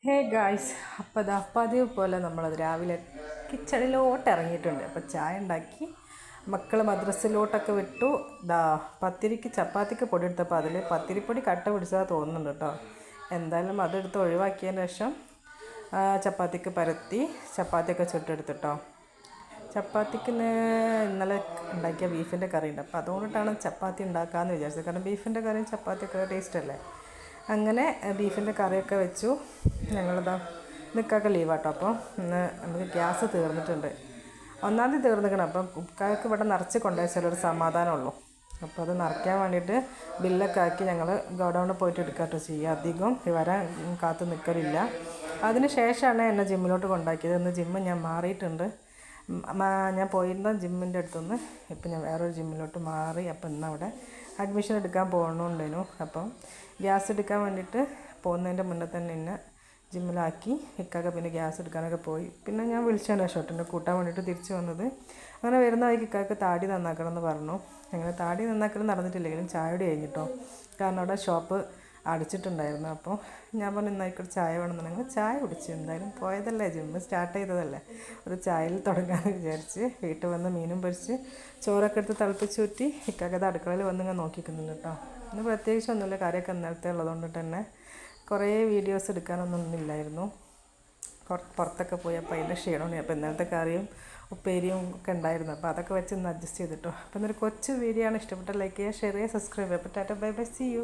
Hey guys, അപ്പോൾ ദാ പതിവ് പോലെ നമ്മളത് രാവിലെ കിച്ചണിലോട്ട് ഇറങ്ങിയിട്ടുണ്ട്. അപ്പോൾ ചായ ഉണ്ടാക്കി മക്കൾ മദ്രസയിലോട്ടൊക്കെ വിട്ടു. പത്തിരിക്ക് ചപ്പാത്തിക്ക് പൊടി എടുത്തപ്പോൾ അതിൽ പത്തിരിപ്പൊടി കട്ട പിടിച്ചതാ തോന്നുന്നുണ്ട് കേട്ടോ. എന്തായാലും അതെടുത്ത് ഒഴിവാക്കിയതിന് ശേഷം ചപ്പാത്തിക്ക് പരത്തി ചപ്പാത്തിയൊക്കെ ചുട്ടെടുത്തിട്ടോ. ചപ്പാത്തിക്ക് ഇന്നലെ ഉണ്ടാക്കിയ ബീഫിൻ്റെ കറി ഉണ്ട്, അപ്പോൾ അതുകൊണ്ടിട്ടാണ് ചപ്പാത്തി ഉണ്ടാക്കാമെന്ന് വിചാരിച്ചത്. കാരണം ബീഫിൻ്റെ കറിയും ചപ്പാത്തിയൊക്കെ ടേസ്റ്റ് അല്ലേ. അങ്ങനെ ബീഫിൻ്റെ കറിയൊക്കെ വെച്ചു. ഞങ്ങളിതാ നിൽക്കൊക്കെ ലീവാട്ടോ. അപ്പോൾ ഇന്ന് നമുക്ക് ഗ്യാസ് തീർന്നിട്ടുണ്ട്. ഒന്നാം തീയതി തീർന്നിക്കണം. അപ്പം കുക്കാർക്ക് ഇവിടെ നിറച്ച് കൊണ്ടുവച്ചാൽ ഒരു സമാധാനമുള്ളൂ. അപ്പോൾ അത് നിറയ്ക്കാൻ വേണ്ടിയിട്ട് ബില്ലൊക്കെ ആക്കി ഞങ്ങൾ ഗോഡൗണിൽ പോയിട്ട് എടുക്കാട്ടോ ചെയ്യുക. അധികം വരാൻ കാത്ത് നിൽക്കലില്ല. അതിന് ശേഷമാണ് എന്നെ ജിമ്മിലോട്ട് കൊണ്ടാക്കിയത്. ഇന്ന് ജിമ്മ് ഞാൻ മാറിയിട്ടുണ്ട്. ഞാൻ പോയിരുന്ന ജിമ്മിൻ്റെ അടുത്തുനിന്ന് ഇപ്പം ഞാൻ വേറൊരു ജിമ്മിലോട്ട് മാറി. അപ്പം ഇന്നവിടെ അഡ്മിഷൻ എടുക്കാൻ പോകണമുണ്ടേനു. അപ്പം ഗ്യാസ് എടുക്കാൻ വേണ്ടിയിട്ട് പോകുന്നതിൻ്റെ മുന്നേ തന്നെ എന്നെ ജിമ്മിലാക്കി. ഇക്കാക്ക പിന്നെ ഗ്യാസ് എടുക്കാനൊക്കെ പോയി. പിന്നെ ഞാൻ വിളിച്ചാണ് ഷോട്ടിനെ കൂട്ടാൻ വേണ്ടിയിട്ട് തിരിച്ചു വന്നത്. അങ്ങനെ വരുന്ന വഴിക്ക് ഇക്കാക്ക് താടി നന്നാക്കണം എന്ന് പറഞ്ഞു. അങ്ങനെ താടി നന്നാക്കണം നടന്നിട്ടില്ലെങ്കിലും ചായയോടെ കഴിഞ്ഞിട്ടോ. കാരണം അവിടെ ഷോപ്പ് അടിച്ചിട്ടുണ്ടായിരുന്നു. അപ്പോൾ ഞാൻ പറഞ്ഞു ഇന്നായിക്കോട്ടെ ചായ വേണമെന്നുണ്ടെങ്കിൽ ചായ കുടിച്ചു. എന്തായാലും പോയതല്ലേ, ജിമ്മ് സ്റ്റാർട്ട് ചെയ്തതല്ലേ, ഒരു ചായയിൽ തുടങ്ങാമെന്ന് വിചാരിച്ച് വീട്ടിൽ വന്ന് മീനും പൊരിച്ച് ചോറൊക്കെ എടുത്ത് തിളപ്പിച്ച് ഊറ്റി ഇക്കാക്കത് അടുക്കളയിൽ വന്ന് ഇങ്ങനെ നോക്കിക്കുന്നുണ്ട് കേട്ടോ. ഇന്ന് പ്രത്യേകിച്ചൊന്നുമില്ല, കറിയൊക്കെ ഇന്നലത്തെ ഉള്ളതുകൊണ്ട് തന്നെ കുറേ വീഡിയോസ് എടുക്കാനൊന്നും ഇല്ലായിരുന്നു. പുറത്തൊക്കെ പോയി അപ്പോൾ അതിൻ്റെ ക്ഷീണമാണ്. അപ്പോൾ ഇന്നലത്തെ കറിയും ഉപ്പേരിയും ഒക്കെ ഉണ്ടായിരുന്നു. അപ്പോൾ അതൊക്കെ വെച്ച് ഇന്ന് അഡ്ജസ്റ്റ് ചെയ്തിട്ടോ. അപ്പോൾ ഇന്നൊരു കൊച്ചു വീഡിയോ ആണ്. ഇഷ്ടപ്പെട്ട ലൈക്ക് ചെയ്യുക, ഷെയർ ചെയ്യുക, സബ്സ്ക്രൈബ് ചെയ്യുക. അപ്പോൾ tata bye bye, see U.